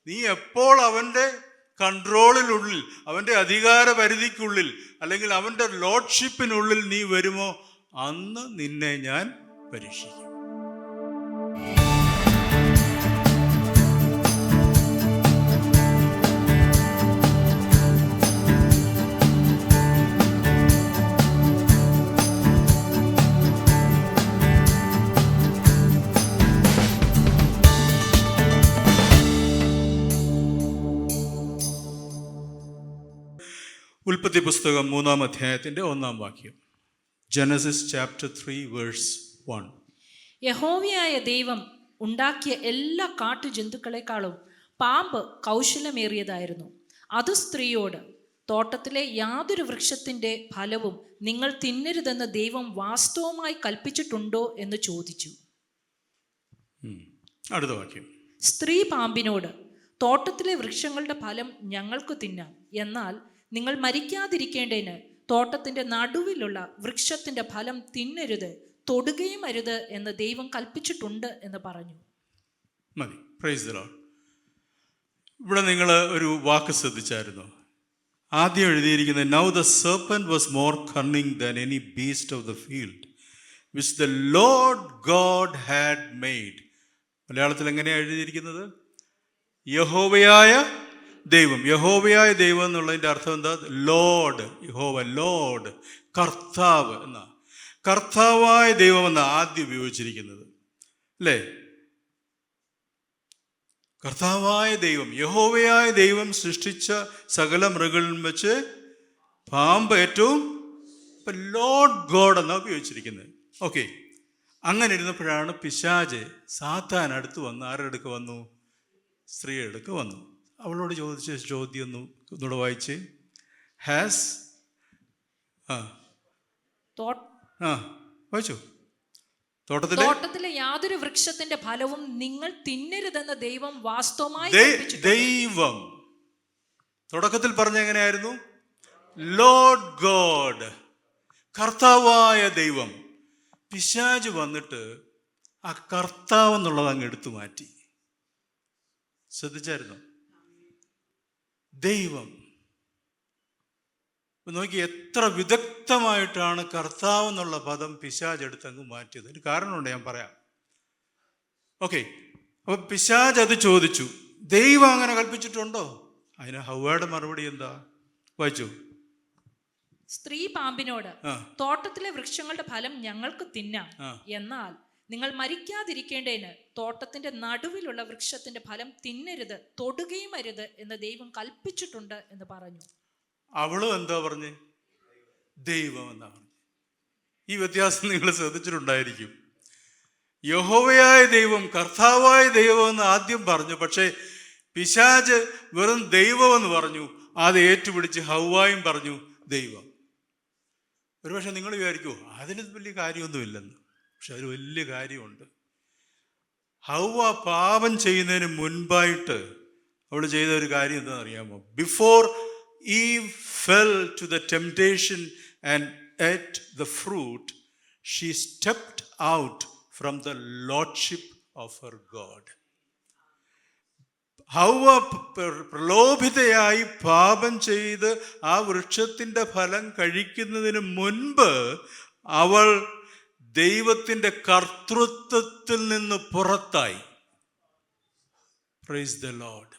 നീ എപ്പോൾ അവൻ്റെ കൺട്രോളിനുള്ളിൽ, അവൻ്റെ അധികാര പരിധിക്കുള്ളിൽ, അല്ലെങ്കിൽ അവൻ്റെ ലോഡ്ഷിപ്പിനുള്ളിൽ നീ വരുമോ, അന്ന് നിന്നെ ഞാൻ പരീക്ഷിക്കും. ഉൽപ്പത്തി പുസ്തകം 3-ാം അധ്യായത്തിൻ്റെ 1-ാം വാക്യം. Genesis chapter 3 verse 1. യഹോവയായ ദൈവം ഉണ്ടാക്കിയ എല്ലാ കാട്ടുജന്തുക്കളെക്കാളും പാമ്പ് കൗശലമേറിയതായിരുന്നു. അത് സ്ത്രീയോട്, തോട്ടത്തിലെ യാതൊരു വൃക്ഷത്തിൻ്റെ ഫലവും നിങ്ങൾ തിന്നരുതെന്ന് ദൈവം വാസ്തവമായി കൽപ്പിച്ചിട്ടുണ്ടോ എന്ന് ചോദിച്ചു. അടുത്ത വാക്യം. സ്ത്രീ പാമ്പിനോട്, തോട്ടത്തിലെ വൃക്ഷങ്ങളുടെ ഫലം ഞങ്ങൾക്ക് തിന്നാം, എന്നാൽ നിങ്ങൾ മരിക്കാതിരിക്കേണ്ടതിന് തോട്ടത്തിന്റെ നടുവിലുള്ള വൃക്ഷത്തിന്റെ ഫലം തിന്നരുത്, തൊടുകയും അരുത് എന്ന് ദൈവം കൽപ്പിച്ചിട്ടുണ്ട് എന്ന് പറഞ്ഞു. മതി. Price the Lord. ഇവിടെ നിങ്ങൾ ഒരു വാക്ക് ശ്രദ്ധിച്ചായിരുന്നു? ആദ്യം എഴുതിയിരിക്കുന്നത്, now the serpent was more cunning than any beast of the field which the Lord God had made. മലയാളത്തിൽ എങ്ങനെയാണ് എഴുതിയിരിക്കുന്നത്? യഹോവയായ ദൈവം. യഹോവയായ ദൈവം എന്നുള്ളതിൻ്റെ അർത്ഥം എന്താ? ലോർഡ്. യഹോവ, ലോർഡ്, കർത്താവ് എന്നാ. കർത്താവായ ദൈവം എന്നാ ആദ്യം ഉപയോഗിച്ചിരിക്കുന്നത്, അല്ലേ? കർത്താവായ ദൈവം, യഹോവയായ ദൈവം സൃഷ്ടിച്ച സകല മൃഗങ്ങളിലും വെച്ച് പാമ്പ് ഏറ്റവും ലോർഡ് ഗോഡ് എന്നാ ഉപയോഗിച്ചിരിക്കുന്നത്. ഓക്കെ, അങ്ങനെ ഇരുന്നപ്പോഴാണ് പിശാച്, സാത്താൻ അടുത്ത് വന്നു. ആരുടെ അടുക്ക് വന്നു? സ്ത്രീയുടെ അടുക്ക് വന്നു. അവളോട് ചോദിച്ച ചോദ്യം ഒന്നുകൂടെ വായിച്ച്. ഹാസ് വായിച്ചു. തോട്ടത്തിലെ യാതൊരു വൃക്ഷത്തിന്റെ ഫലവും നിങ്ങൾ തിന്നരുതെന്ന് ദൈവം വാസ്തവമായി ദൈവം തുടക്കത്തിൽ പറഞ്ഞ എങ്ങനെയായിരുന്നു? ലോർഡ് ഗോഡ്, കർത്താവായ ദൈവം. പിശാച് വന്നിട്ട് ആ കർത്താവ് എന്നുള്ളത് അങ്ങ് എടുത്തു മാറ്റി. ശ്രദ്ധിച്ചായിരുന്നു? ദൈവം നോക്കി എത്ര വിദഗ്ധമായിട്ടാണ് കർത്താവ് എന്നുള്ള പദം പിശാച് എടുത്തങ്ങ് മാറ്റിയത്. ഒരു കാരണമുണ്ട്, ഞാൻ പറയാം. ഓക്കെ, അപ്പൊ പിശാച് അത് ചോദിച്ചു, ദൈവം അങ്ങനെ കൽപ്പിച്ചിട്ടുണ്ടോ? അതിന് ഹവ്വയുടെ മറുപടി എന്താ? വായിച്ചു. സ്ത്രീ പാമ്പിനോട്, തോട്ടത്തിലെ വൃക്ഷങ്ങളുടെ ഫലം ഞങ്ങൾക്ക് തിന്നാം, എന്നാൽ നിങ്ങൾ മരിക്കാതിരിക്കേണ്ടതിന് തോട്ടത്തിന്റെ നടുവിലുള്ള വൃക്ഷത്തിന്റെ ഫലം തിന്നരുത്, തൊടുകയും അരുത് എന്ന് ദൈവം കൽപ്പിച്ചിട്ടുണ്ട് എന്ന് പറഞ്ഞു. അവളും എന്താ പറഞ്ഞ്? ദൈവം എന്നാ പറഞ്ഞു. ഈ വ്യത്യാസം നിങ്ങൾ ശ്രദ്ധിച്ചിട്ടുണ്ടായിരിക്കും. യഹോവയായ ദൈവം, കർത്താവായ ദൈവം എന്ന് ആദ്യം പറഞ്ഞു, പക്ഷേ പിശാച് വെറും ദൈവം എന്ന് പറഞ്ഞു. അത് ഏറ്റുപിടിച്ച് ഹവ്വായും പറഞ്ഞു ദൈവം. ഒരുപക്ഷെ നിങ്ങൾ വിചാരിക്കുമോ അതിന് വലിയ കാര്യമൊന്നുമില്ലെന്ന്. പക്ഷെ അതിൽ വലിയ കാര്യമുണ്ട്. ഹവ്വ പാപം ചെയ്യുന്നതിന് മുൻപായിട്ട് അവൾ ചെയ്ത ഒരു കാര്യം എന്താണെന്ന് അറിയാമോ? Before Eve fell to the temptation and ate the fruit, she stepped out from the lordship of her God. ഹവ്വ പ്രലോഭിതയായി പാപം ചെയ്ത് ആ വൃക്ഷത്തിൻ്റെ ഫലം കഴിക്കുന്നതിന് മുൻപ് അവൾ ദൈവത്തിൻ്റെ കർത്തൃത്വത്തിൽ നിന്ന് പുറത്തായി. Price the Lord.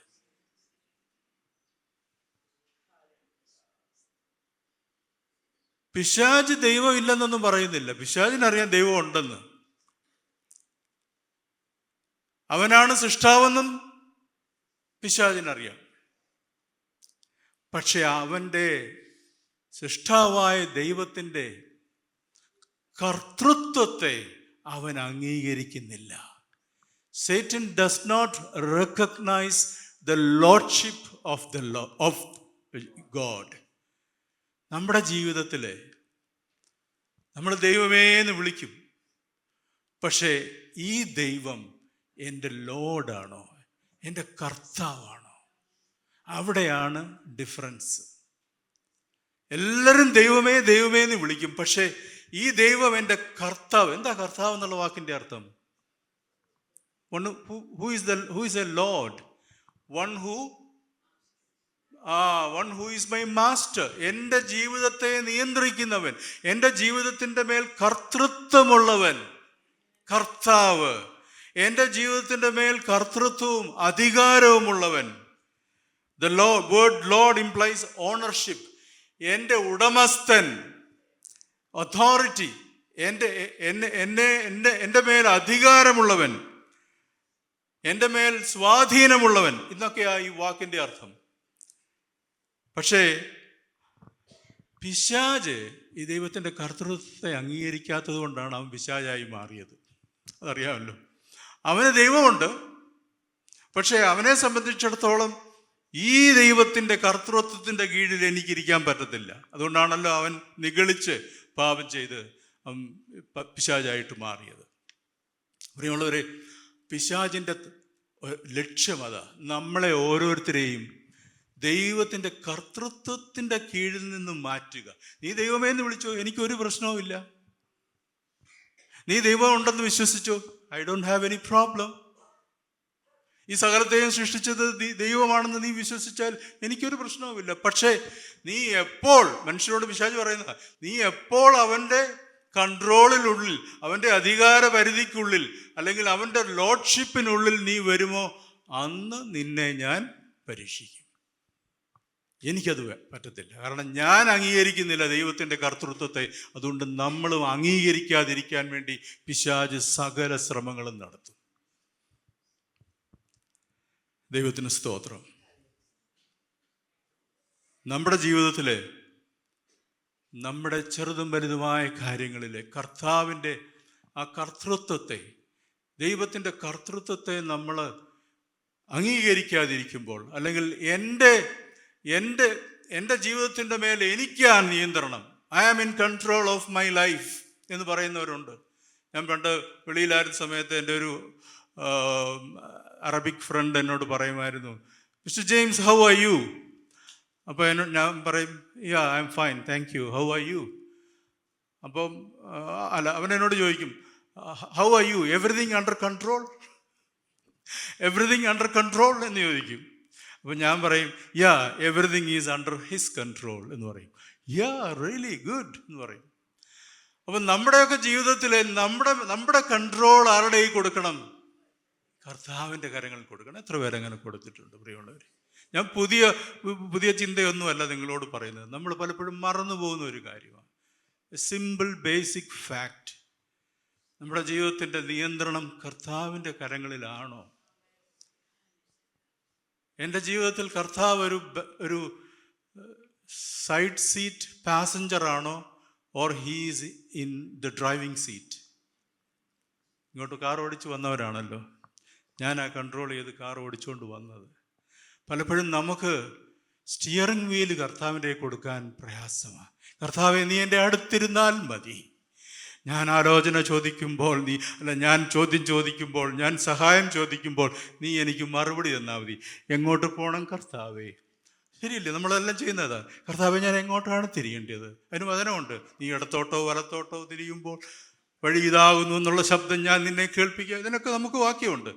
പിശാച് ദൈവം ഇല്ലെന്നൊന്നും പറയുന്നില്ല. പിശാചിനറിയാം ദൈവം ഉണ്ടെന്ന്. അവനാണ് സൃഷ്ടാവെന്നും പിശാചിനറിയാം. പക്ഷെ അവൻ്റെ സൃഷ്ടാവായ ദൈവത്തിൻ്റെ കർത്തൃത്വത്തെ അവൻ അംഗീകരിക്കുന്നില്ല. Satan does not recognize the lordship of God. നമ്മുടെ ജീവിതത്തിൽ നമ്മൾ ദൈവമേ എന്ന് വിളിക്കും. പക്ഷേ ഈ ദൈവം എൻ്റെ ലോർഡാണോ, എൻ്റെ കർത്താവാണോ? അവിടെയാണ് ഡിഫറൻസ്. എല്ലാവരും ദൈവമേ ദൈവമേ എന്ന് വിളിക്കും. പക്ഷേ ഈ ദൈവം എൻ്റെ കർത്താവ്. എന്താ കർത്താവ് എന്നുള്ള വാക്കിൻ്റെ അർത്ഥം? Who is A Lord? One who is my master. എൻ്റെ ജീവിതത്തെ നിയന്ത്രിക്കുന്നവൻ, എൻ്റെ ജീവിതത്തിൻ്റെ മേൽ കർത്തൃത്വമുള്ളവൻ, കർത്താവ്. എൻ്റെ ജീവിതത്തിൻ്റെ മേൽ കർത്തൃത്വവും അധികാരവുമുള്ളവൻ. The word Lord implies ownership. എൻ്റെ ഉടമസ്ഥൻ, അതോറിറ്റി, എൻ്റെ മേൽ അധികാരമുള്ളവൻ, എൻ്റെ മേൽ സ്വാധീനമുള്ളവൻ, ഇതൊക്കെയാ ഈ വാക്കിൻ്റെ അർത്ഥം. പക്ഷേ പിശാച് ഈ ദൈവത്തിൻ്റെ കർത്തൃത്വത്തെ അംഗീകരിക്കാത്തത് കൊണ്ടാണ് അവൻ പിശാചായി മാറിയത്. അതറിയാമല്ലോ. അവന് ദൈവമുണ്ട്, പക്ഷേ അവനെ സംബന്ധിച്ചിടത്തോളം ഈ ദൈവത്തിൻ്റെ കർത്തൃത്വത്തിൻ്റെ കീഴിൽ എനിക്കിരിക്കാൻ പറ്റത്തില്ല. അതുകൊണ്ടാണല്ലോ അവൻ നിഗളിച്ച് പാപം ചെയ്ത് പിശാചായിട്ട് മാറിയത്. പ്രിയമുള്ളവരെ, പിശാചിൻ്റെ ലക്ഷ്യം അതാ, നമ്മളെ ഓരോരുത്തരെയും ദൈവത്തിൻ്റെ കർത്തൃത്വത്തിൻ്റെ കീഴിൽ നിന്നും മാറ്റുക. നീ ദൈവമേ എന്ന് വിളിച്ചോ, എനിക്കൊരു പ്രശ്നവും ഇല്ല. നീ ദൈവം ഉണ്ടെന്ന് വിശ്വസിച്ചോ, I don't have any problem. ഈ സകലത്തെയും സൃഷ്ടിച്ചത് ദൈവമാണെന്ന് നീ വിശ്വസിച്ചാൽ എനിക്കൊരു പ്രശ്നവുമില്ല. പക്ഷേ നീ എപ്പോൾ, മനുഷ്യരോട് പിശാച് പറയുന്ന, നീ എപ്പോൾ അവൻ്റെ കൺട്രോളിനുള്ളിൽ, അവൻ്റെ അധികാര പരിധിക്കുള്ളിൽ, അല്ലെങ്കിൽ അവൻ്റെ ലോഡ്ഷിപ്പിനുള്ളിൽ നീ വരുമോ, അന്ന് നിന്നെ ഞാൻ പരീക്ഷിക്കും. എനിക്കത് പറ്റത്തില്ല. കാരണം ഞാൻ അംഗീകരിക്കുന്നില്ല ദൈവത്തിൻ്റെ കർത്തൃത്വത്തെ. അതുകൊണ്ട് നമ്മളും അംഗീകരിക്കാതിരിക്കാൻ വേണ്ടി പിശാച് സകല ശ്രമങ്ങളും നടത്തും. ദൈവത്തിന് സ്തോത്രം. നമ്മുടെ ജീവിതത്തിലെ, നമ്മുടെ ചെറുതും വലുതുമായ കാര്യങ്ങളിലെ കർത്താവിൻ്റെ ആ കർത്തൃത്വത്തെ, ദൈവത്തിൻ്റെ കർത്തൃത്വത്തെ നമ്മൾ അംഗീകരിക്കാതിരിക്കുമ്പോൾ, അല്ലെങ്കിൽ എൻ്റെ ജീവിതത്തിൻ്റെ മേൽ എനിക്കാണ് നിയന്ത്രണം, I am in control of my life എന്ന് പറയുന്നവരുണ്ട്. ഞാൻ പണ്ട് വെളിയിലായിരുന്ന സമയത്ത് എൻ്റെ ഒരു അറബിക് ഫ്രണ്ട് എന്നോട് പറയുമായിരുന്നു, mister James, how are you? അപ്പോൾ ഞാൻ പറയും, yeah I'm fine, thank you, how are you? അപ്പം അവൻ എന്നോട് ചോദിക്കും, how are you, everything under control, everything under control എന്ന് ചോദിക്കും. അപ്പം ഞാൻ പറയും, yeah everything is under his control എന്ന് പറയും. യാ റിയലി ഗുഡ് എന്ന് പറയും. അപ്പം നമ്മുടെയൊക്കെ ജീവിതത്തിൽ നമ്മുടെ കൺട്രോൾ ആരുടെ കൊടുക്കണം? കർത്താവിൻ്റെ കരങ്ങളിൽ കൊടുക്കണം. എത്ര പേരങ്ങനെ കൊടുത്തിട്ടുണ്ട് പ്രിയമുള്ളവർ? ഞാൻ പുതിയ ചിന്തയൊന്നുമല്ല നിങ്ങളോട് പറയുന്നത്. നമ്മൾ പലപ്പോഴും മറന്നു പോകുന്ന ഒരു കാര്യമാണ്, സിമ്പിൾ ബേസിക് ഫാക്റ്റ്. നമ്മുടെ ജീവിതത്തിൻ്റെ നിയന്ത്രണം കർത്താവിൻ്റെ കരങ്ങളിലാണോ? എൻ്റെ ജീവിതത്തിൽ കർത്താവ് ഒരു സൈഡ് സീറ്റ് പാസഞ്ചറാണോ, or he's in the driving seat? ഇങ്ങോട്ട് കാർ ഓടിച്ച് വന്നവരാണല്ലോ, ഞാൻ ആ കൺട്രോൾ ചെയ്ത് കാർ ഓടിച്ചുകൊണ്ട് വന്നത്. പലപ്പോഴും നമുക്ക് സ്റ്റിയറിംഗ് വീല് കർത്താവിൻ്റെ കൊടുക്കാൻ പ്രയാസമാണ്. കർത്താവെ, നീ എൻ്റെ അടുത്തിരുന്നാൽ മതി. ഞാൻ ആലോചന ചോദിക്കുമ്പോൾ ഞാൻ ചോദ്യം ചോദിക്കുമ്പോൾ, ഞാൻ സഹായം ചോദിക്കുമ്പോൾ നീ എനിക്ക് മറുപടി തന്നാൽ മതി. എങ്ങോട്ട് പോകണം കർത്താവേ? ശരിയല്ലേ, നമ്മളെല്ലാം ചെയ്യുന്നതാണ്. കർത്താവെ, ഞാൻ എങ്ങോട്ടാണ് തിരിയേണ്ടത്? അതിന് വചനമുണ്ട്, നീ ഇടത്തോട്ടോ വലത്തോട്ടോ തിരിയുമ്പോൾ വഴി ഇതാകുന്നു എന്നുള്ള ശബ്ദം ഞാൻ നിന്നെ കേൾപ്പിക്കുക. ഇതിനൊക്കെ നമുക്ക് വാക്യമുണ്ട്.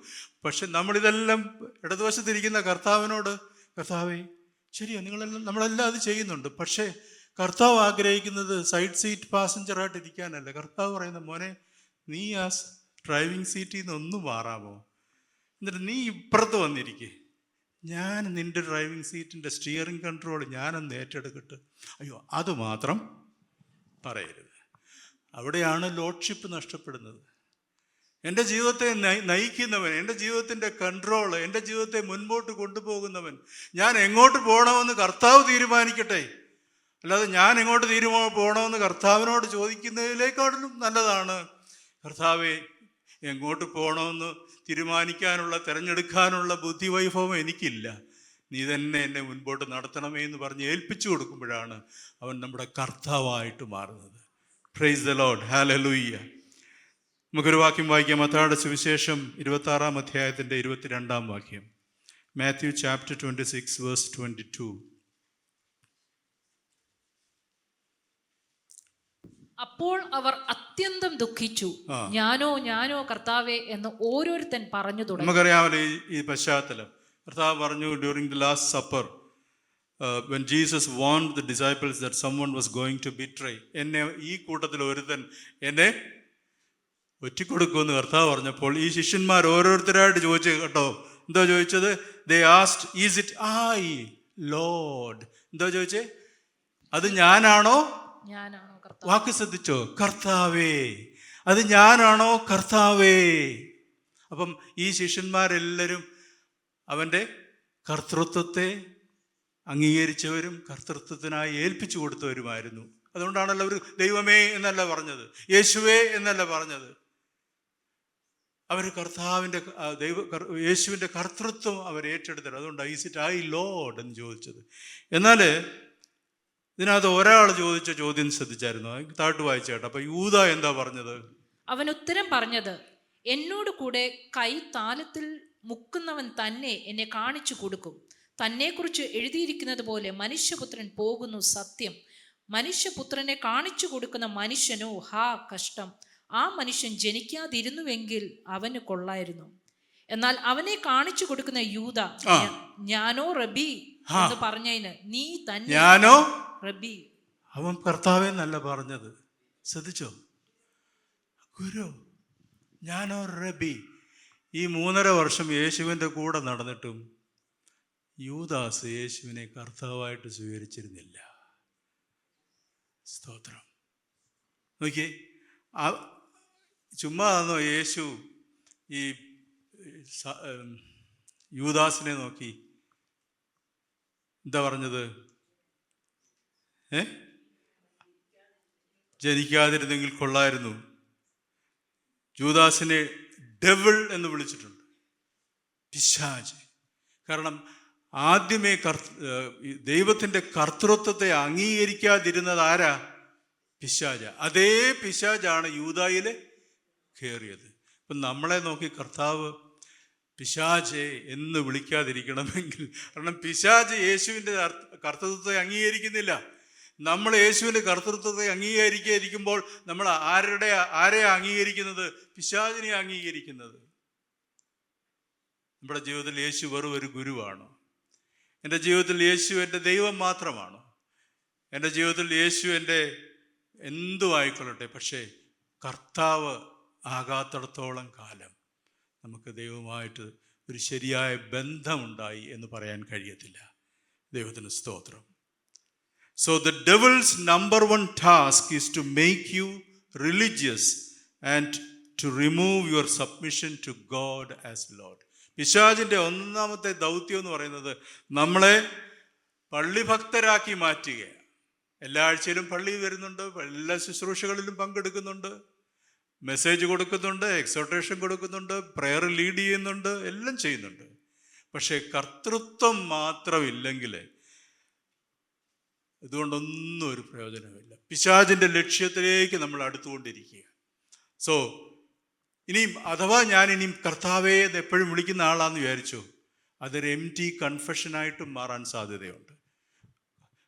പക്ഷെ നമ്മളിതെല്ലാം ഇടതുവശത്തിരിക്കുന്ന കർത്താവിനോട്, കർത്താവേ ശരിയാ, നമ്മളെല്ലാം അത് ചെയ്യുന്നുണ്ട്, പക്ഷേ കർത്താവ് ആഗ്രഹിക്കുന്നത് സൈഡ് സീറ്റ് പാസഞ്ചറായിട്ട് ഇരിക്കാനല്ല. കർത്താവ് പറയുന്ന, മോനെ, നീ ആ ഡ്രൈവിംഗ് സീറ്റിൽ നിന്ന് ഒന്ന് മാറാമോ? എന്നിട്ട് നീ ഇപ്പുറത്ത് വന്നിരിക്കേ, ഞാൻ നിൻ്റെ ഡ്രൈവിംഗ് സീറ്റിൻ്റെ സ്റ്റിയറിംഗ് കൺട്രോൾ ഞാനൊന്ന് ഏറ്റെടുക്കട്ടെ. അയ്യോ, അത് മാത്രം പറയരുത്. അവിടെയാണ് ലോഡ്ഷിപ്പ് നഷ്ടപ്പെടുന്നത്. എൻ്റെ ജീവിതത്തെ നയിക്കുന്നവൻ, എൻ്റെ ജീവിതത്തിൻ്റെ കൺട്രോൾ, എൻ്റെ ജീവിതത്തെ മുൻപോട്ട് കൊണ്ടുപോകുന്നവൻ, ഞാൻ എങ്ങോട്ട് പോകണമെന്ന് കർത്താവ് തീരുമാനിക്കട്ടെ. അല്ലാതെ ഞാൻ എങ്ങോട്ട് പോകണമെന്ന് കർത്താവിനോട് ചോദിക്കുന്നതിലേക്കാളും നല്ലതാണ്, കർത്താവെ, എങ്ങോട്ട് പോകണമെന്ന് തീരുമാനിക്കാനുള്ള, തിരഞ്ഞെടുക്കാനുള്ള ബുദ്ധിവൈഭവം എനിക്കില്ല, നീ തന്നെ എന്നെ മുൻപോട്ട് നടത്തണമേ എന്ന് പറഞ്ഞ് ഏൽപ്പിച്ചു കൊടുക്കുമ്പോഴാണ് അവൻ നമ്മുടെ കർത്താവായിട്ട് മാറുന്നത്. Praise the Lord, hallelujah. നമുക്കൊരു വാക്യം വായിക്കാം. മത്തായിയുടെ സുവിശേഷം 26-ാം അധ്യായത്തിൻ്റെ 22-ാം വാക്യം. Matthew chapter 26 verse 22. അപ്പോൾ അവർ അത്യന്തം ദുഃഖിച്ചു. ഞാനോ കർത്താവേ എന്ന് ഓരോരുത്തൻ പറഞ്ഞു തുടങ്ങി. നമുക്കറിയാമല്ലോ ഈ പശ്ചാത്തലം. കർത്താവ് പറഞ്ഞു during the last supper, when Jesus warned the disciples that someone was going to betray, എന്നെ ഈ കൂട്ടത്തിൽ ഒരുത്തൻ എന്നെ ഒറ്റിക്കൊടുക്കുമെന്ന് കർത്താവ് പറഞ്ഞപ്പോൾ ഈ ശിഷ്യന്മാർ ഓരോരുത്തരായിട്ട് ചോദിച്ചു കേട്ടോ. എന്താ ചോദിച്ചത്? they asked, is it I, Lord? എന്താ ചോദിച്ചേ? അത് ഞാനാണോ? ഞാനാണോ കർത്താവ്? വാക്ക് ശ്രദ്ധിച്ചോ? കർത്താവേ, അത് ഞാനാണോ കർത്താവേ? അപ്പം ഈ ശിഷ്യന്മാരെല്ലാവരും അവൻ്റെ കർത്തൃത്വത്തെ അംഗീകരിച്ചവരും കർത്തൃത്വത്തിനായി ഏൽപ്പിച്ചു കൊടുത്തവരുമായിരുന്നു. അതുകൊണ്ടാണല്ലോ അവർ ദൈവമേ എന്നല്ല പറഞ്ഞത്, യേശുവേ എന്നല്ല പറഞ്ഞത്. അവർ കർത്താവിൻ്റെ യേശുവിൻ്റെ കർത്തൃത്വം അവർ ഏറ്റെടുത്തത്. അതുകൊണ്ടാണ് ഈസ് ഇറ്റ് ഐ ലോർഡ് എന്ന് ചോദിച്ചത്. എന്നാൽ ഇതിനകത്ത് ഒരാൾ ചോദിച്ച ചോദ്യം ശ്രദ്ധിച്ചായിരുന്നു, താഴ്ത്തു വായിച്ചേട്ടാ. അപ്പൊ യൂദ എന്താ പറഞ്ഞത്? അവൻ ഉത്തരം പറഞ്ഞത്, എന്നോട് കൂടെ കൈ താലത്തിൽ മുക്കുന്നവൻ തന്നെ എന്നെ കാണിച്ചു കൊടുക്കും. തന്നെക്കുറിച്ച് എഴുതിയിരിക്കുന്നത് പോലെ മനുഷ്യപുത്രൻ പോകുന്നു, സത്യം. മനുഷ്യപുത്രനെ കാണിച്ചു കൊടുക്കുന്ന മനുഷ്യനോ ഹാ കഷ്ടം. ആ മനുഷ്യൻ ജനിക്കാതിരുന്നുവെങ്കിൽ അവന് കൊള്ളായിരുന്നു. എന്നാൽ അവനെ കാണിച്ചു കൊടുക്കുന്ന യൂദ, ഞാനോ റബി എന്ന് പറഞ്ഞതിന് നീ തന്നെ ഞാനോ റബി. അവൻ കർത്താവേ എന്നല്ല പറഞ്ഞത്, ശ്രദ്ധിച്ചോ? ഗുരു, ഞാനോ റബി. ഈ 3.5 വർഷം യേശുവിൻ്റെ കൂടെ നടന്നിട്ടും യൂദാസ് യേശുവിനെ കർത്താവായിട്ട് സ്വീകരിച്ചിരുന്നില്ല. സ്തോത്രം. നോക്കിയേ, ചുമ്മാതാണോ യേശു ഈ യൂദാസിനെ നോക്കി എന്താ പറഞ്ഞത്? ജനിക്കാതിരുന്നെങ്കിൽ കൊള്ളായിരുന്നു. യൂദാസിനെ ഡെവിൾ എന്ന് വിളിച്ചിട്ടുണ്ട്, പിശാച്. കാരണം ആദ്യമേ ദൈവത്തിൻ്റെ കർത്തൃത്വത്തെ അംഗീകരിക്കാതിരുന്നത് ആരാ? പിശാച. അതേ പിശാചാണ് യൂദായിൽ കയറിയത്. അപ്പം നമ്മളെ നോക്കി കർത്താവ് പിശാചെ എന്ന് വിളിക്കാതിരിക്കണമെങ്കിൽ, കാരണം പിശാച് യേശുവിൻ്റെ കർത്തൃത്വത്തെ അംഗീകരിക്കുന്നില്ല. നമ്മൾ യേശുവിൻ്റെ കർത്തൃത്വത്തെ അംഗീകരിക്കാതിരിക്കുമ്പോൾ നമ്മൾ ആരെയാ അംഗീകരിക്കുന്നത്? പിശാചിനെ അംഗീകരിക്കുന്നത്. നമ്മുടെ ജീവിതത്തിൽ യേശു വെറും ഒരു ഗുരുവാണോ? എൻ്റെ ജീവിതത്തിൽ യേശു എൻ്റെ ദൈവം മാത്രമാണോ? എൻ്റെ ജീവിതത്തിൽ യേശു എൻ്റെ എന്തും ആയിക്കൊള്ളട്ടെ, പക്ഷേ കർത്താവ് ആകാത്തിടത്തോളം കാലം നമുക്ക് ദൈവമായിട്ട് ഒരു ശരിയായ ബന്ധമുണ്ടായി എന്ന് പറയാൻ കഴിയത്തില്ല. ദൈവത്തിന് സ്തോത്രം. So the devil's number one task is to make you religious and to remove your submission to God as Lord. പിശാചിൻ്റെ ഒന്നാമത്തെ ദൗത്യം എന്ന് പറയുന്നത് നമ്മളെ പള്ളിഭക്തരാക്കി മാറ്റുക. എല്ലാ ആഴ്ചയിലും പള്ളിയിൽ വരുന്നുണ്ട്, എല്ലാ ശുശ്രൂഷകളിലും പങ്കെടുക്കുന്നുണ്ട്, മെസ്സേജ് കൊടുക്കുന്നുണ്ട്, എക്സോർട്ടേഷൻ കൊടുക്കുന്നുണ്ട്, പ്രെയർ ലീഡ് ചെയ്യുന്നുണ്ട്, എല്ലാം ചെയ്യുന്നുണ്ട്. പക്ഷേ കർത്തൃത്വം മാത്രമില്ലെങ്കിൽ ഇതുകൊണ്ടൊന്നും ഒരു പ്രയോജനമില്ല. പിശാചിൻ്റെ ലക്ഷ്യത്തിലേക്ക് നമ്മൾ അടുത്തുകൊണ്ടിരിക്കുക. സോ ഇനിയും അഥവാ ഞാൻ ഇനിയും കർത്താവേ എന്ന് എപ്പോഴും വിളിക്കുന്ന ആളാന്ന് വിചാരിച്ചു, അതൊരു എംപ്റ്റി കൺഫെഷനായിട്ടും മാറാൻ സാധ്യതയുണ്ട്.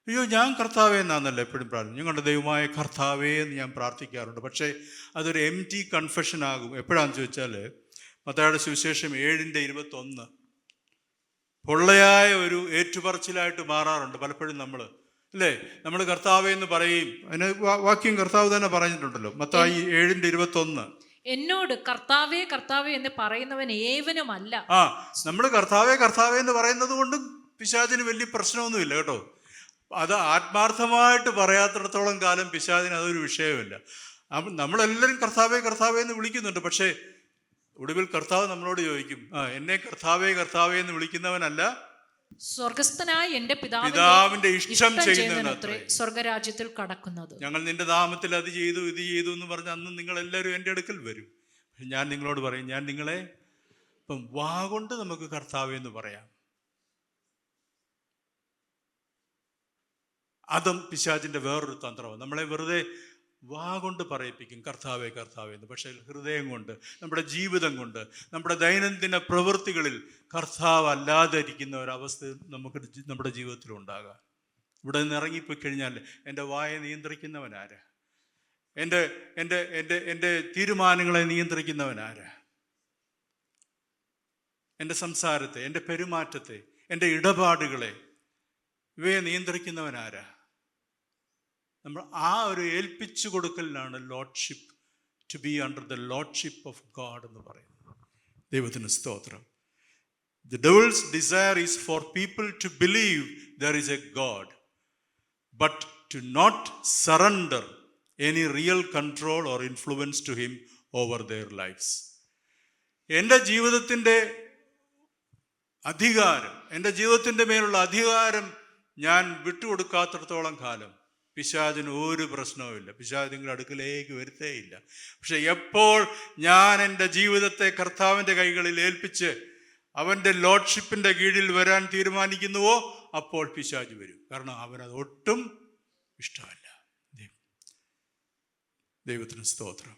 അയ്യോ, ഞാൻ കർത്താവേ എന്നാന്നല്ല എപ്പോഴും പ്രാർത്ഥന, ഞങ്ങളുടെ ദൈവമായ കർത്താവേ എന്ന് ഞാൻ പ്രാർത്ഥിക്കാറുണ്ട്. പക്ഷേ അതൊരു എംപ്റ്റി കൺഫെഷനാകും. എപ്പോഴാണെന്ന് ചോദിച്ചാൽ മത്തായിയുടെ സുവിശേഷം 7:21 പൊള്ളയായ ഒരു ഏറ്റുപറച്ചിലായിട്ട് മാറാറുണ്ട് പലപ്പോഴും നമ്മൾ, അല്ലേ? നമ്മൾ കർത്താവേ എന്ന് പറയും. അതിന് വാക്യം കർത്താവ് തന്നെ പറഞ്ഞിട്ടുണ്ടല്ലോ, മത്തായി 7:21. എന്നോട് കർത്താവേ കർത്താവേ എന്ന് പറയുന്നവൻ ഏവനുമല്ല. നമ്മൾ കർത്താവേ കർത്താവേ എന്ന് പറയുന്നത് കൊണ്ടും പിശാചിന് വലിയ പ്രശ്നമൊന്നുമില്ല കേട്ടോ. അത് ആത്മാർത്ഥമായിട്ട് പറയാത്തിടത്തോളം കാലം പിശാചിന് അതൊരു വിഷയമില്ല. നമ്മളെല്ലാവരും കർത്താവേ കർത്താവേ എന്ന് വിളിക്കുന്നുണ്ട്. പക്ഷേ ഒടുവിൽ കർത്താവ് നമ്മളോട് ചോദിക്കും, എന്നെ കർത്താവേ കർത്താവേ എന്ന് വിളിക്കുന്നവനല്ല, സ്വർഗസ്ഥനായ എന്റെ പിതാവിന്റെ ഇഷ്ടം ചെയ്യുന്നവനത്രേ സ്വർഗരാജ്യത്തിൽ കടക്കുന്നത്. ഞങ്ങൾ നിന്റെ നാമത്തിൽ അത് ചെയ്തു ഇത് ചെയ്തു എന്ന് പറഞ്ഞ് അന്ന് നിങ്ങൾ എല്ലാവരും എൻ്റെ അടുക്കൽ വരും. ഞാൻ നിങ്ങളോട് പറയും, ഞാൻ നിങ്ങളെ ഇപ്പം വാ കൊണ്ട് നമുക്ക് കർത്താവേ എന്ന് പറയാം. അതും പിശാചിന്റെ വേറൊരു തന്ത്രമാണ്. നമ്മളെ വെറുതെ വാ കൊണ്ട് പറയിപ്പിക്കും കർത്താവേ കർത്താവേ എന്ന്. പക്ഷേ ഹൃദയം കൊണ്ട്, നമ്മുടെ ജീവിതം കൊണ്ട്, നമ്മുടെ ദൈനംദിന പ്രവൃത്തികളിൽ കർത്താവ് അല്ലാതെ ഇരിക്കുന്ന ഒരവസ്ഥ നമുക്ക് നമ്മുടെ ജീവിതത്തിൽ ഉണ്ടാകാം. ഇവിടെ നിന്ന് ഇറങ്ങിപ്പോയി കഴിഞ്ഞാൽ എൻ്റെ വായ നിയന്ത്രിക്കുന്നവനാരാ? എൻ്റെ തീരുമാനങ്ങളെ നിയന്ത്രിക്കുന്നവനാരാ? എൻ്റെ സംസാരത്തെ, എൻ്റെ പെരുമാറ്റത്തെ, എൻ്റെ ഇടപാടുകളെ, ഇവയെ നിയന്ത്രിക്കുന്നവനാരാ? നമ്മൾ ആ ഒരു ഏൽപ്പിച്ചു കൊടുക്കലിനാണ് lordship, to be under the lordship of God എന്ന് പറയുന്നത്. ദൈവത്തിന് സ്തോത്രം. The devil's desire is for people to believe there is a God, but to not surrender any real control or influence to him over their lives. എൻ്റെ ജീവിതത്തിൻ്റെ അധികാരം, എൻ്റെ ജീവിതത്തിൻ്റെ മേലുള്ള അധികാരം ഞാൻ വിട്ടുകൊടുക്കാത്തിടത്തോളം കാലം പിശാചിന് ഒരു പ്രശ്നവുമില്ല. പിശാച് നിങ്ങളുടെ അടുക്കലേക്ക് വരുത്തേയില്ല. പക്ഷെ എപ്പോൾ ഞാൻ എൻ്റെ ജീവിതത്തെ കർത്താവിൻ്റെ കൈകളിൽ ഏൽപ്പിച്ച് അവൻ്റെ ലോർഡ്ഷിപ്പിൻ്റെ കീഴിൽ വരാൻ തീരുമാനിക്കുന്നുവോ, അപ്പോൾ പിശാച് വരും. കാരണം അവനത് ഒട്ടും ഇഷ്ടമല്ല. ദൈവത്തിന് സ്തോത്രം.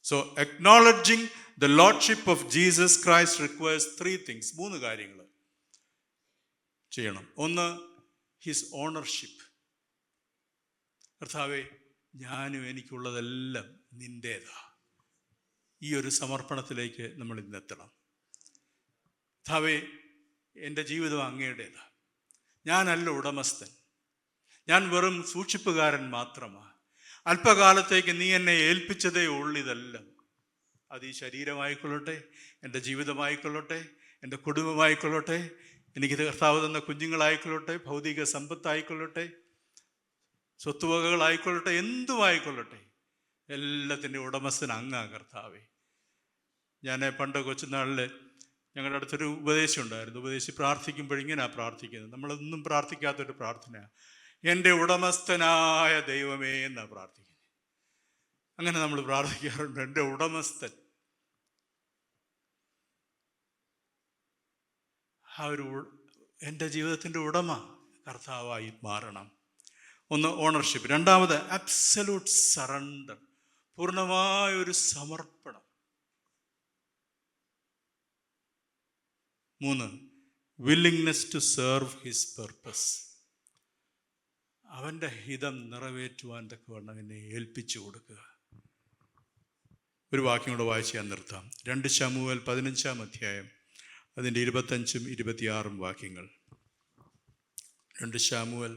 So acknowledging the lordship of Jesus Christ requires 3 things. 3 കാര്യങ്ങൾ ചെയ്യണം. ഒന്ന്, his ownership. കർത്താവേ, ഞാനും എനിക്കുള്ളതെല്ലാം നിൻ്റേതാ. ഈ ഒരു സമർപ്പണത്തിലേക്ക് നമ്മൾ ഇന്നെത്തണം. കർത്താവേ, എൻ്റെ ജീവിതം അങ്ങയുടേതാ. ഞാനല്ല ഉടമസ്ഥൻ, ഞാൻ വെറും സൂക്ഷിപ്പുകാരൻ മാത്രമാണ്. അല്പകാലത്തേക്ക് നീ എന്നെ ഏൽപ്പിച്ചതേ ഉള്ളൂ ഇതെല്ലാം. അത് ഈ ശരീരമായിക്കൊള്ളട്ടെ, എൻ്റെ ജീവിതമായിക്കൊള്ളട്ടെ, എൻ്റെ കുടുംബമായിക്കൊള്ളട്ടെ, എനിക്ക് കർത്താവ് തന്ന കുഞ്ഞുങ്ങളായിക്കൊള്ളട്ടെ, ഭൗതിക സമ്പത്തായിക്കൊള്ളട്ടെ, സ്വത്തുവകകളായിക്കൊള്ളട്ടെ, എന്തുമായിക്കൊള്ളട്ടെ, എല്ലാത്തിൻ്റെ ഉടമസ്ഥൻ അങ്ങാ കർത്താവേ. ഞാൻ പണ്ട് കൊച്ചുനാളിൽ ഞങ്ങളുടെ അടുത്തൊരു ഉപദേശം ഉണ്ടായിരുന്നു. ഉപദേശി പ്രാർത്ഥിക്കുമ്പോഴിങ്ങനെയാണ് പ്രാർത്ഥിക്കുന്നത്. നമ്മളൊന്നും പ്രാർത്ഥിക്കാത്തൊരു പ്രാർത്ഥനയാണ്. എൻ്റെ ഉടമസ്ഥനായ ദൈവമേ എന്നാണ് പ്രാർത്ഥിക്കുന്നത്. അങ്ങനെ നമ്മൾ പ്രാർത്ഥിക്കാറുണ്ട്. എൻ്റെ ഉടമസ്ഥൻ, ആ ഒരു എൻ്റെ ജീവിതത്തിൻ്റെ ഉടമ കർത്താവായി മാറണം. ഒന്ന്, ഓണർഷിപ്പ്. രണ്ടാമത്, അബ്സല്യൂട്ട് സറണ്ടർ, പൂർണ്ണമായ ഒരു സമർപ്പണം. 3, willingness to serve his purpose. അവൻ്റെ ഹിതം നിറവേറ്റുവാൻ തക്കവണ്ണം എന്നെ ഏൽപ്പിച്ചു കൊടുക്കുക. ഒരു വാക്യം കൂടെ വായിച്ച് ഞാൻ നിർത്താം. 2 ശമൂവേൽ 15-ാം അധ്യായം, അതിൻ്റെ 25-ഉം 26-ഉം വാക്യങ്ങൾ. 2 ശമൂവേൽ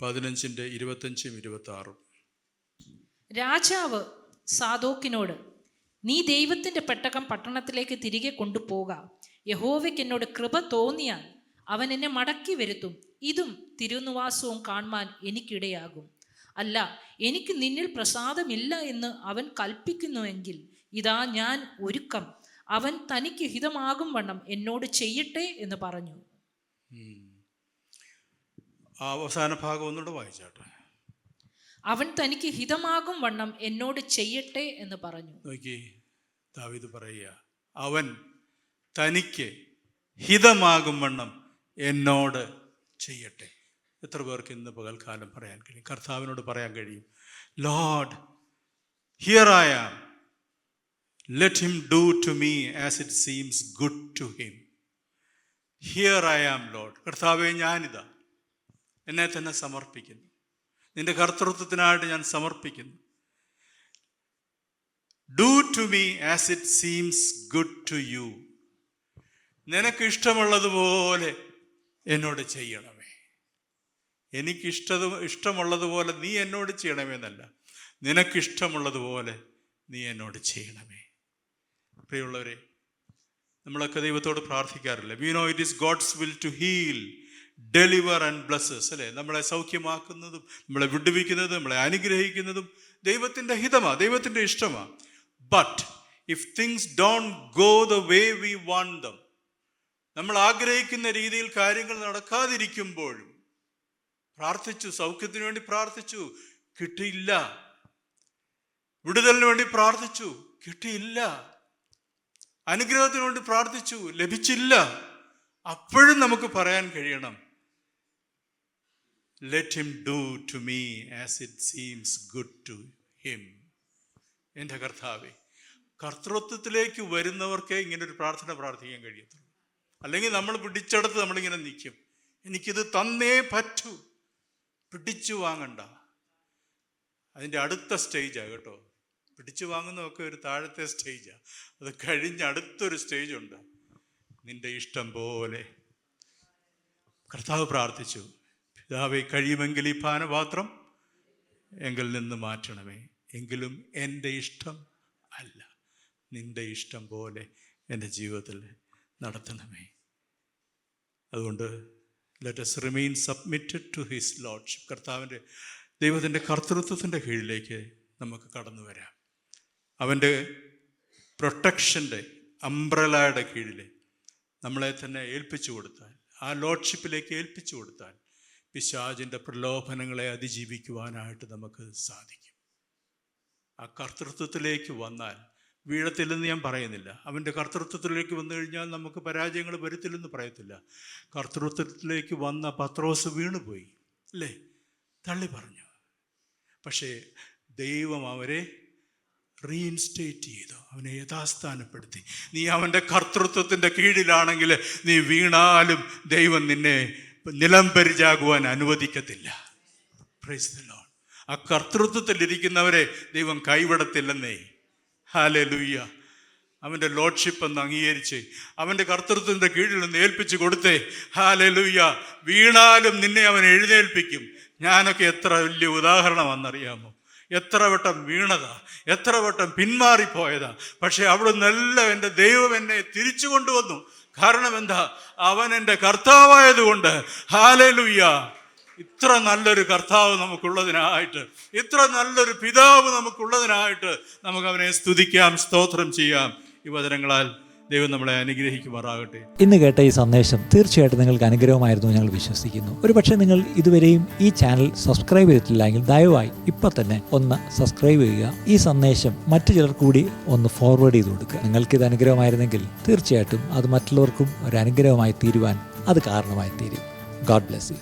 15-ന്റെ 25-ഉം 26-ഉം. രാജാവ് സാദോക്കിനോട്, നീ ദൈവത്തിന്റെ പെട്ടകം പട്ടണത്തിലേക്ക് തിരികെ കൊണ്ടുപോക. യഹോവയ്ക്ക് എന്നോട് കൃപ തോന്നിയാൽ അവൻ എന്നെ മടക്കി വരുത്തും. ഇതും തിരുനിവാസവും കാണുവാൻ എനിക്കിടയാകും. അല്ല, എനിക്ക് നിന്നിൽ പ്രസാദമില്ല എന്ന് അവൻ കൽപ്പിക്കുന്നുവെങ്കിൽ ഇതാ ഞാൻ ഒരുക്കം. അവൻ തനിക്ക് ഹിതമാകും വണ്ണം എന്നോട് ചെയ്യട്ടെ എന്ന് പറഞ്ഞു. അവസാന ഭാഗം ഒന്നുകൂടെ വായിച്ചാട്ടെ. അവൻ തനിക്ക് ഹിതമാകും വണ്ണം എന്നോട് ചെയ്യട്ടെ എന്ന് പറഞ്ഞു. നോക്കി, ദാവീദ് പറയുക, അവൻ തനിക്ക് ഹിതമാകും വണ്ണം എന്നോട് ചെയ്യട്ടെ. എത്ര പേർക്ക് ഇന്ന് പകൽക്കാലം പറയാൻ കഴിയും? കർത്താവിനോട് പറയാൻ കഴിയും, Lord, here I am, let him do to me as it seems good to him. Here I am Lord. കർത്താവേ, ഞാനിതാ എന്നെ തന്നെ സമർപ്പിക്കുന്നു, നിന്റെ കർത്തൃത്വത്തിനായിട്ട് ഞാൻ സമർപ്പിക്കുന്നു. Do to me as it seems good to you. നിനക്ക് ഇഷ്ടമുള്ളതുപോലെ എന്നോട് ചെയ്യണമേ. എനിക്ക് ഇഷ്ടമുള്ളതുപോലെ നീ എന്നോട് ചെയ്യണമെന്നല്ല, നിനക്കിഷ്ടമുള്ളതുപോലെ നീ എന്നോട് ചെയ്യണമേ. പ്രിയമുള്ളവരെ, നമ്മളൊക്കെ ദൈവത്തോട് പ്രാർത്ഥിക്കാറില്ല, we know it is God's will to heal, deliver and blesses, അല്ലേ? നമ്മളെ സൗഖ്യമാക്കുന്നതും നമ്മളെ വിടുവിക്കുന്നതും നമ്മളെ അനുഗ്രഹിക്കുന്നതും ദൈവത്തിൻ്റെ ഹിതമാണ്, ദൈവത്തിൻ്റെ ഇഷ്ടമാണ്. But if things don't go the way we want dum, നമ്മൾ ആഗ്രഹിക്കുന്ന രീതിയിൽ കാര്യങ്ങൾ നടക്കാതിരിക്കുമ്പോഴും, പ്രാർത്ഥിച്ചു, സൗഖ്യത്തിന് വേണ്ടി പ്രാർത്ഥിച്ചു, കിട്ടിയില്ല. വിടുതലിന് വേണ്ടി പ്രാർത്ഥിച്ചു, കിട്ടിയില്ല. അനുഗ്രഹത്തിന് വേണ്ടി പ്രാർത്ഥിച്ചു, ലഭിച്ചില്ല. അപ്പോഴും നമുക്ക് പറയാൻ കഴിയണം, let him do to me as it seems good to him. എൻ്റെ കർത്താവേ, കർത്തൃത്വത്തിലേക്ക് വരുന്നവർക്കേ ഇങ്ങനൊരു പ്രാർത്ഥന പ്രാർത്ഥിക്കാൻ കഴിയത്തുള്ളൂ. അല്ലെങ്കിൽ നമ്മൾ പിടിച്ചെടുത്ത് നമ്മളിങ്ങനെ നിൽക്കും, എനിക്കിത് തന്നേ പറ്റൂ. പിടിച്ചു വാങ്ങണ്ട, അതിൻ്റെ അടുത്ത സ്റ്റേജാണ് കേട്ടോ. പിടിച്ചു വാങ്ങുന്നതൊക്കെ ഒരു താഴത്തെ സ്റ്റേജാണ്. അത് കഴിഞ്ഞ് അടുത്തൊരു സ്റ്റേജുണ്ട്, നിന്റെ ഇഷ്ടം പോലെ. കർത്താവ് പ്രാർത്ഥിച്ചു, പിതാവേ കഴിയുമെങ്കിൽ ഈ പാനപാത്രം എങ്കിൽ നിന്ന് മാറ്റണമേ, എങ്കിലും എൻ്റെ ഇഷ്ടം അല്ല, നിന്റെ ഇഷ്ടം പോലെ എൻ്റെ ജീവിതത്തിൽ നടത്തണമേ. അതുകൊണ്ട് let us remain submitted to his lordship. കർത്താവിൻ്റെ ദൈവത്തിൻ്റെ കർത്തൃത്വത്തിൻ്റെ കീഴിലേക്ക് നമുക്ക് കടന്നു വരാം. അവൻ്റെ പ്രൊട്ടക്ഷൻ്റെ അംബ്രലയുടെ കീഴിൽ നമ്മളെ തന്നെ ഏൽപ്പിച്ചു കൊടുത്താൽ, ആ ലോഡ്ഷിപ്പിലേക്ക് ഏൽപ്പിച്ചു കൊടുത്താൽ പിശാചിൻ്റെ പ്രലോഭനങ്ങളെ അതിജീവിക്കുവാനായിട്ട് നമുക്ക് സാധിക്കും. ആ കർത്തൃത്വത്തിലേക്ക് വന്നാൽ വീഴത്തില്ലെന്ന് ഞാൻ പറയുന്നില്ല. അവൻ്റെ കർത്തൃത്വത്തിലേക്ക് വന്നു കഴിഞ്ഞാൽ നമുക്ക് പരാജയങ്ങൾ വരുത്തില്ലെന്ന് പറയത്തില്ല. കർത്തൃത്വത്തിലേക്ക് വന്ന പത്രോസ് വീണുപോയി, അല്ലേ, തള്ളി പറഞ്ഞു. പക്ഷേ ദൈവം അവരെ റീഇൻസ്റ്റേറ്റ് ചെയ്തു, അവനെ യഥാസ്ഥാനപ്പെടുത്തി. നീ അവൻ്റെ കർത്തൃത്വത്തിൻ്റെ കീഴിലാണെങ്കിൽ നീ വീണാലും ദൈവം നിന്നെ നിലംപരിചാകുവാൻ അനുവദിക്കത്തില്ല. Praise the Lord. ആ കർത്തൃത്വത്തിലിരിക്കുന്നവരെ ദൈവം കൈവിടത്തില്ലെന്നേ. ഹല്ലേലൂയ. അവൻ്റെ ലോഡ്ഷിപ്പ് എന്ന് അംഗീകരിച്ച് അവൻ്റെ കർത്തൃത്വത്തിൻ്റെ കീഴിൽ നിന്ന് ഏൽപ്പിച്ച് കൊടുത്തേ. ഹല്ലേലൂയ. വീണാലും നിന്നെ അവൻ എഴുന്നേൽപ്പിക്കും. ഞാനൊക്കെ എത്ര വലിയ ഉദാഹരണമെന്നറിയാമോ? എത്ര വട്ടം വീണതാ, എത്ര വട്ടം പിന്മാറിപ്പോയതാ. പക്ഷെ അവിടുന്നെല്ലാം എൻ്റെ ദൈവം എന്നെ തിരിച്ചു കൊണ്ടുവന്നു. കാരണം എന്താ? അവൻ എൻ്റെ കർത്താവായതുകൊണ്ട്. ഹല്ലേലൂയ. ഇത്ര നല്ലൊരു കർത്താവ് നമുക്കുള്ളതിനായിട്ട്, ഇത്ര നല്ലൊരു പിതാവ് നമുക്കുള്ളതിനായിട്ട് നമുക്ക് അവനെ സ്തുതിക്കാം, സ്തോത്രം ചെയ്യാം. ഈ വചനങ്ങളാൽ ദൈവം നമ്മളെ അനുഗ്രഹിക്കുമാറാകട്ടെ. ഇന്ന് കേട്ട ഈ സന്ദേശം തീർച്ചയായിട്ടും നിങ്ങൾക്ക് അനുഗ്രഹമായിരുന്നു ഞങ്ങൾ വിശ്വസിക്കുന്നു. ഒരുപക്ഷെ നിങ്ങൾ ഇതുവരെയും ഈ ചാനൽ സബ്സ്ക്രൈബ് ചെയ്തിട്ടില്ലെങ്കിൽ ദയവായി ഇപ്പം തന്നെ ഒന്ന് സബ്സ്ക്രൈബ് ചെയ്യുക. ഈ സന്ദേശം മറ്റു ചിലർ കൂടി ഒന്ന് ഫോർവേഡ് ചെയ്ത് കൊടുക്കുക. നിങ്ങൾക്കിത് അനുഗ്രഹമായിരുന്നെങ്കിൽ തീർച്ചയായിട്ടും അത് മറ്റുള്ളവർക്കും ഒരു അനുഗ്രഹമായി തീരുവാൻ അത് കാരണമായി തീരും. God bless you.